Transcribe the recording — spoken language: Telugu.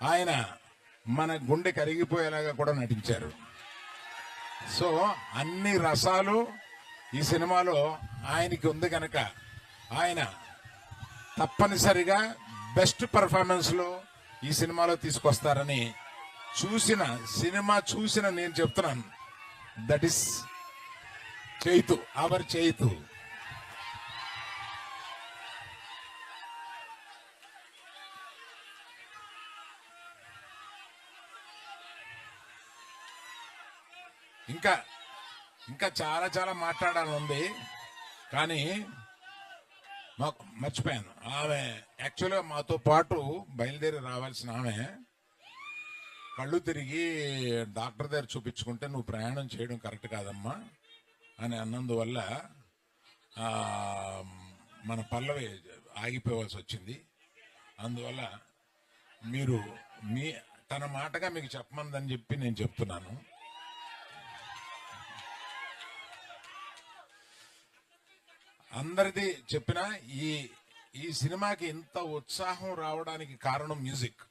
ఆయన మన గుండె కరిగిపోయేలాగా కూడా నటించారు. సో అన్ని రసాలు ఈ సినిమాలో ఆయనకి ఉంది కనుక ఆయన తప్పనిసరిగా బెస్ట్ పర్ఫార్మెన్స్లో ఈ సినిమాలో తీసుకొస్తారని సినిమా చూసిన నేను చెప్తున్నాను. That is Chaitu, our Chaitu. ఇంకా ఇంకా చాలా చాలా మాట్లాడాలని ఉంది, కానీ మాకు మర్చిపోయాను. ఆమె యాక్చువల్గా మాతో పాటు బయలుదేరి రావాల్సిన ఆమె కళ్ళు తిరిగి డాక్టర్ దగ్గర చూపించుకుంటే నువ్వు ప్రయాణం చేయడం కరెక్ట్ కాదమ్మా అని అన్నందువల్ల మన పల్లవి ఆగిపోవాల్సి వచ్చింది. అందువల్ల మీరు తన మాటగా మీకు చెప్పమందని చెప్పి నేను చెప్తున్నాను. అందరిది చెప్పిన ఈ సినిమాకి ఇంత ఉత్సాహం రావడానికి కారణం మ్యూజిక్.